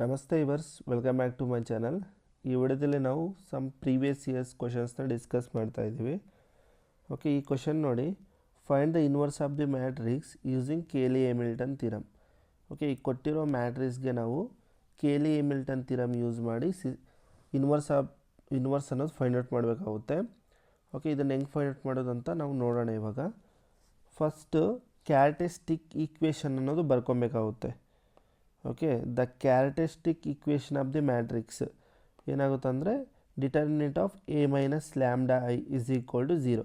ನಮಸ್ತೆ ಇವರ್ಸ್, welcome back to my channel. ಈ ವಿಡಿಯೋದಲ್ಲಿ ನಾವು ಸಮ್ ಪ್ರೀವಿಯಸ್ ಇಯರ್ಸ್ ಕ್ವಶನ್ಸ್ನ ಡಿಸ್ಕಸ್ ಮಾಡ್ತಾ ಇದ್ದೀವಿ. ಓಕೆ, ಈ ಕ್ವಶನ್ ನೋಡಿ, find the inverse of the matrix using Cayley Hamilton theorem. Okay, ಈ ಕೊಟ್ಟಿರೋ ಮ್ಯಾಟ್ರಿಕ್ಸ್ಗೆ ನಾವು ಕೇಲಿ ಎಮಿಲ್ಟನ್ ಥಿರಮ್ ಯೂಸ್ ಮಾಡಿ ಇನ್ವರ್ಸ್ ಅನ್ನೋದು ಫೈಂಡ್ ಔಟ್ ಮಾಡಬೇಕಾಗುತ್ತೆ. ಓಕೆ, ಇದನ್ನು ಹೆಂಗೆ ಫೈಂಡ್ ಔಟ್ ಮಾಡೋದು ಅಂತ ನಾವು ನೋಡೋಣ. ಇವಾಗ ಫಸ್ಟು ಕ್ಯಾರೆಕ್ಟರಿಸ್ಟಿಕ್ ಈಕ್ವೇಷನ್ ಅನ್ನೋದು ಬರ್ಕೊಬೇಕಾಗುತ್ತೆ. Okay, the characteristic equation of the matrix ಏನಾಗುತ್ತೆ ಅಂದರೆ determinant of A minus lambda I is equal to 0.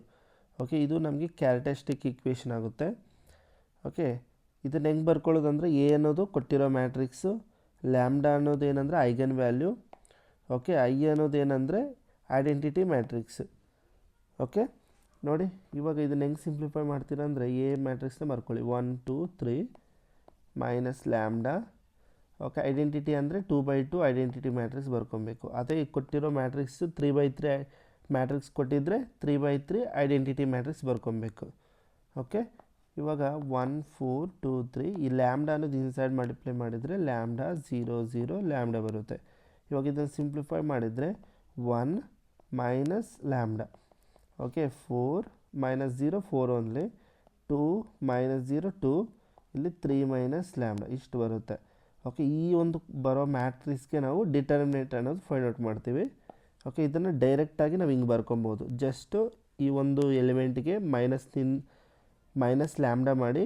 Okay, ಇದು ನಮಗೆ ಕ್ಯಾರೆಕ್ಟರಿಸ್ಟಿಕ್ ಈಕ್ವೇಷನ್ ಆಗುತ್ತೆ. ಓಕೆ, ಇದನ್ನು ಹೆಂಗೆ ಬರ್ಕೊಳ್ಳೋದು ಅಂದರೆ ಎ ಅನ್ನೋದು ಕೊಟ್ಟಿರೋ ಮ್ಯಾಟ್ರಿಕ್ಸು, ಲ್ಯಾಂಬ್ಡಾ ಅನ್ನೋದು ಏನಂದರೆ ಐಗನ್ ವ್ಯಾಲ್ಯೂ, ಓಕೆ, ಐ ಅನ್ನೋದು ಏನಂದರೆ ಐಡೆಂಟಿಟಿ ಮ್ಯಾಟ್ರಿಕ್ಸ್. ಓಕೆ ನೋಡಿ, ಇವಾಗ ಇದನ್ನು ಹೆಂಗೆ ಸಿಂಪ್ಲಿಫೈ ಮಾಡ್ತೀರಾ ಅಂದರೆ ಎ ಮ್ಯಾಟ್ರಿಕ್ಸ್ನ ಬರ್ಕೊಳ್ಳಿ 1 2 3 ಮೈನಸ್ ಲ್ಯಾಂಬ್ಡಾ. ಓಕೆ, ಐಡೆಂಟಿಟಿ ಅಂದರೆ 2/2 ಐಡೆಂಟಿಟಿ ಮ್ಯಾಟ್ರಿಕ್ಸ್ ಬರ್ಕೊಬೇಕು. ಅದೇ ಕೊಟ್ಟಿರೋ ಮ್ಯಾಟ್ರಿಕ್ಸ್ 3/3 ಮ್ಯಾಟ್ರಿಕ್ಸ್ ಕೊಟ್ಟಿದ್ದರೆ 3/3 ಐಡೆಂಟಿಟಿ ಮ್ಯಾಟ್ರಿಕ್ಸ್ ಬರ್ಕೊಬೇಕು. ಓಕೆ, ಇವಾಗ 1 4 2 3 ಈ ಲ್ಯಾಂಬ್ಡಾ ಅನ್ನೋದು ಇನ್ಸೈಡ್ ಮಲ್ಟಿಪ್ಲೈ ಮಾಡಿದರೆ ಲ್ಯಾಂಬ್ಡಾ 0 0 ಲ್ಯಾಂಬ್ಡಾ ಬರುತ್ತೆ. ಇವಾಗ ಇದನ್ನು ಸಿಂಪ್ಲಿಫೈ ಮಾಡಿದರೆ 1 minus lambda. Okay, 4 minus 0 4 only, 2 minus 0 2, ಇಲ್ಲಿ 3 ಮೈನಸ್ ಲ್ಯಾಂಬ್ಡಾ ಇಷ್ಟು ಬರುತ್ತೆ. ಓಕೆ, ಈ ಒಂದು ಬರೋ ಮ್ಯಾಟ್ರಿಕ್ಸ್ಗೆ ನಾವು ಡಿಟರ್ಮಿನೆಂಟ್ ಅನ್ನೋದು ಫೈಂಡ್ ಔಟ್ ಮಾಡ್ತೀವಿ. ಓಕೆ, ಇದನ್ನು ಡೈರೆಕ್ಟಾಗಿ ನಾವು ಹಿಂಗೆ ಬರ್ಕೊಬೋದು. ಜಸ್ಟು ಈ ಒಂದು ಎಲಿಮೆಂಟ್ಗೆ ಮೈನಸ್ ಲ್ಯಾಂಬ್ಡಾ ಮಾಡಿ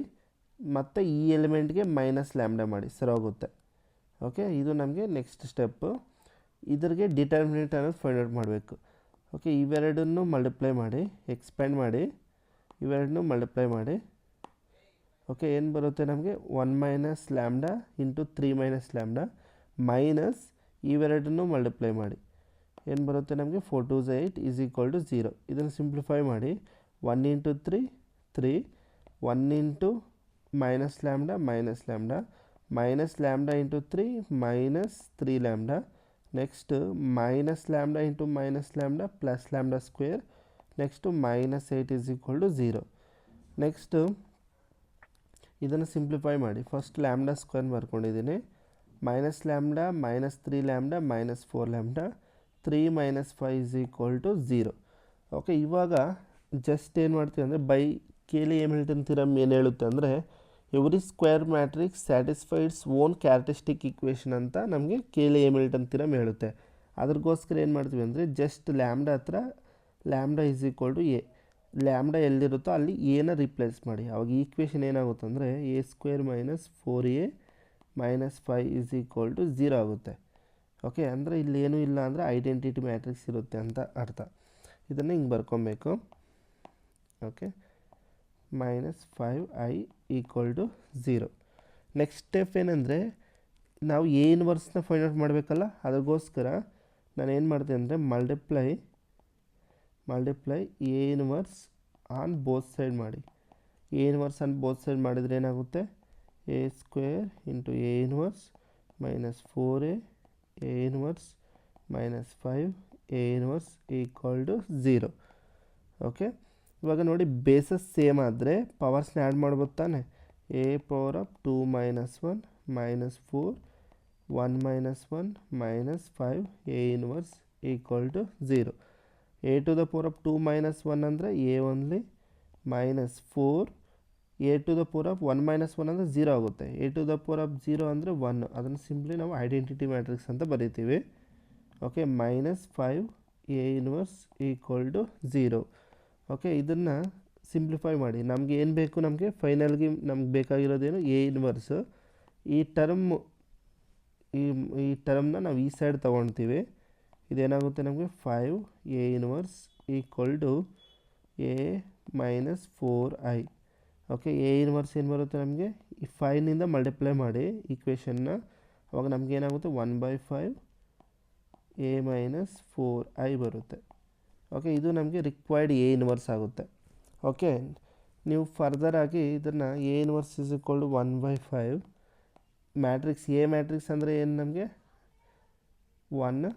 ಮತ್ತು ಈ ಎಲಿಮೆಂಟ್ಗೆ ಮೈನಸ್ ಲ್ಯಾಂಬ್ಡಾ ಮಾಡಿ ಸರೋಗುತ್ತೆ. ಓಕೆ, ಇದು ನಮಗೆ ನೆಕ್ಸ್ಟ್ ಸ್ಟೆಪ್ಪು. ಇದ್ರಿಗೆ ಡಿಟರ್ಮಿನೆಂಟ್ ಅನ್ನೋದು ಫೈಂಡ್ ಔಟ್ ಮಾಡಬೇಕು. ಓಕೆ, ಇವೆರಡನ್ನು ಮಲ್ಟಿಪ್ಲೈ ಮಾಡಿ, ಎಕ್ಸ್ಪ್ಯಾಂಡ್ ಮಾಡಿ, ಇವೆರಡನ್ನೂ ಮಲ್ಟಿಪ್ಲೈ ಮಾಡಿ. ಓಕೆ, ಏನು ಬರುತ್ತೆ ನಮಗೆ 1 minus lambda into 3 minus lambda minus ಇವೆರಡನ್ನು ಮಲ್ಟಿಪ್ಲೈ ಮಾಡಿ. ಏನು ಬರುತ್ತೆ ನಮಗೆ 4 2 8 ಈಸ್ ಈಕ್ವಲ್ ಟು 0. ಇದನ್ನು ಸಿಂಪ್ಲಿಫೈ ಮಾಡಿ 1 into 3 3, 1 into minus lambda minus lambda into 3 minus 3 lambda. Next minus lambda into minus lambda plus lambda square. Next minus 8 is equal to 0. Next ಇದನ್ನು simplify ಮಾಡಿ. First lambda square ಬರ್ಕೊಂಡಿದ್ದೀನಿ. Minus lambda minus 3 lambda minus 4 lambda, 3 minus 5 is equal to 0. Okay, ಇವಾಗ just ಏನು ಮಾಡ್ತೀವಿ ಅಂದರೆ by Cayley Hamilton theorem ಏನು ಹೇಳುತ್ತೆ ಅಂದರೆ every square matrix satisfies own characteristic equation ಅಂತ ನಮಗೆ ಕೇಲಿ ಎಮಿಲ್ಟನ್ ಥಿರಮ್ ಹೇಳುತ್ತೆ. ಅದ್ರಗೋಸ್ಕರ ಏನು ಮಾಡ್ತೀವಿ ಅಂದರೆ ಜಸ್ಟ್ ಲ್ಯಾಂಬ್ಡಾ ಹತ್ರ lambda is equal to A, lambda ಎಲ್ಲಿರುತ್ತೋ ಅಲ್ಲಿ ಎನ ರಿಪ್ಲೇಸ್ ಮಾಡಿ. ಅವಾಗ ಈಕ್ವೇಷನ್ ಏನಾಗುತ್ತೆ ಅಂದರೆ A square minus 4a minus 5 is equal to 0 ಆಗುತ್ತೆ. ಓಕೆ, ಅಂದರೆ ಇಲ್ಲಿ ಏನೂ ಇಲ್ಲ ಅಂದರೆ ಐಡೆಂಟಿಟಿ ಮ್ಯಾಟ್ರಿಕ್ಸ್ ಇರುತ್ತೆ ಅಂತ ಅರ್ಥ. ಇದನ್ನು ಹಿಂಗೆ ಬರ್ಕೊಬೇಕು. Okay, minus 5i equal to 0. Next step ಏನಂದರೆ ನಾವು ಎ ಇನ್ವರ್ಸ್ನ ಫೈಂಡ್ ಔಟ್ ಮಾಡಬೇಕಲ್ಲ, ಅದಕ್ಕೋಸ್ಕರ ನಾನು ಏನು ಮಾಡ್ತೀನಿ ಅಂದರೆ multiply A inverse on both side ಮಾಡಿ. A inverse on both side ಮಾಡಿದರೆ ಏನಾಗುತ್ತೆ A square into A inverse minus 4a A inverse minus 5 A inverse equal to 0. Okay, ಇವಾಗ ನೋಡಿ ಬೇಸಸ್ ಸೇಮ್ ಆದರೆ ಪವರ್ಸ್ನ ಆ್ಯಡ್ ಮಾಡ್ಬೋದು ತಾನೆ. A power of 2 minus 1 minus 4 1 minus 1 minus 5 A inverse equal to 0. A to the power of 2 minus 1 ಅಂದರೆ A only minus 4, A to the power of 1 minus 1 ಅಂದರೆ 0 ಆಗುತ್ತೆ. A to the power of 0 ಅಂದರೆ 1, ಅದನ್ನು simply ನಾವು identity matrix ಅಂತ ಬರೀತೀವಿ. Okay, minus 5 A inverse equal to 0. Okay, ಇದನ್ನು simplify ಮಾಡಿ. ನಮಗೆ ಏನು ಬೇಕು, ನಮಗೆ ಫೈನಲ್ಗೆ ನಮ್ಗೆ ಬೇಕಾಗಿರೋದೇನು ಎ ಇನ್ವರ್ಸು. ಈ ಟರ್ಮ್ನ ನಾವು ಈ ಸೈಡ್ ತೊಗೊಳ್ತೀವಿ. ಇದೇನಾಗುತ್ತೆ ನಮಗೆ 5 A inverse equal to A minus 4i. Okay, A inverse ಏನು ಬರುತ್ತೆ ನಮಗೆ ಈ 5ನಿಂದ ಮಲ್ಟಿಪ್ಲೈ ಮಾಡಿ ಈಕ್ವೇಷನ್ನ. ಅವಾಗ ನಮ್ಗೆ ಏನಾಗುತ್ತೆ 1/5 ಎ ಮೈನಸ್ 4i ಬರುತ್ತೆ. ಓಕೆ, ಇದು ನಮಗೆ ರಿಕ್ವೈರ್ಡ್ ಎ ಇನ್ವರ್ಸ್ ಆಗುತ್ತೆ. ಓಕೆ, ನೀವು ಫರ್ದರಾಗಿ ಇದನ್ನು A inverse is equal to 1/5 matrix A matrix ಅಂದರೆ ಏನು ನಮಗೆ 1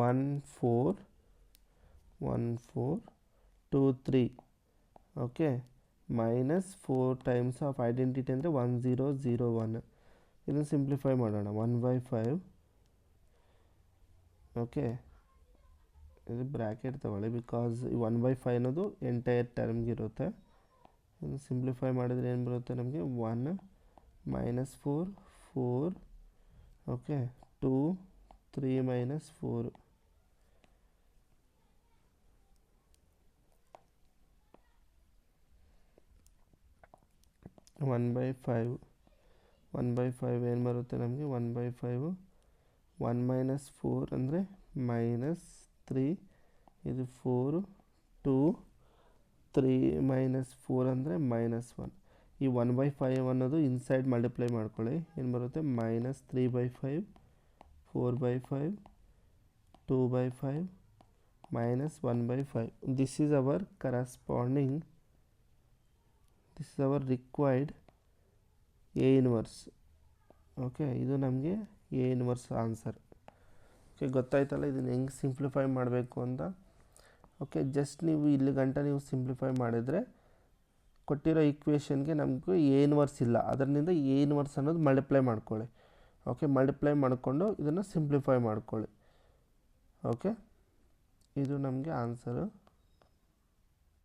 1 4 1 4 2 3. Okay, minus 4 times of identity ಅಂದರೆ 1001. ಇದನ್ನು ಸಿಂಪ್ಲಿಫೈ ಮಾಡೋಣ. 1/5. ಓಕೆ, ಇದು ಬ್ರ್ಯಾಕೆಟ್ ತಗೊಳ್ಳಿ ಬಿಕಾಸ್ 1/5 ಅನ್ನೋದು ಎಂಟೈರ್ ಟರ್ಮ್ಗೆ ಇರುತ್ತೆ. ಇದನ್ನು ಸಿಂಪ್ಲಿಫೈ ಮಾಡಿದರೆ ಏನು ಬರುತ್ತೆ ನಮಗೆ? 1 minus 4 4. Okay, 2 3 minus 4. One by five ಏನು ಬರುತ್ತೆ ನಮಗೆ? 1/5. 1 ಮೈನಸ್ 4 ಅಂದರೆ ಮೈನಸ್ 3. ಇದು 4. 2 3 ಮೈನಸ್ 4 ಅಂದರೆ -1. ಈ 1/5 ಅನ್ನೋದು ಇನ್ಸೈಡ್ ಮಲ್ಟಿಪ್ಲೈ ಮಾಡ್ಕೊಳ್ಳಿ. ಏನು ಬರುತ್ತೆ? -3/5, 4/5, 2/5, -1/5. This is our corresponding, this is our required A inverse. Okay, ಇದು ನಮಗೆ A inverse ಆನ್ಸರ್. ಓಕೆ, ಗೊತ್ತಾಯ್ತಲ್ಲ ಇದನ್ನು ಹೆಂಗೆ ಸಿಂಪ್ಲಿಫೈ ಮಾಡಬೇಕು ಅಂತ. ಓಕೆ, ಜಸ್ಟ್ ನೀವು ಇಲ್ಲಿ ಗಂಟ ನೀವು ಸಿಂಪ್ಲಿಫೈ ಮಾಡಿದರೆ ಕೊಟ್ಟಿರೋ ಈಕ್ವೇಷನ್ಗೆ ನಮಗೂ A inverse ಇಲ್ಲ, ಅದರಿಂದ A inverse ಅನ್ನೋದು ಮಲ್ಟಿಪ್ಲೈ ಮಾಡ್ಕೊಳ್ಳಿ. ಓಕೆ, ಮಲ್ಟಿಪ್ಲೈ ಮಾಡಿಕೊಂಡು ಇದನ್ನು ಸಿಂಪ್ಲಿಫೈ ಮಾಡ್ಕೊಳ್ಳಿ. ಓಕೆ, ಇದು ನಮಗೆ ಆನ್ಸರು.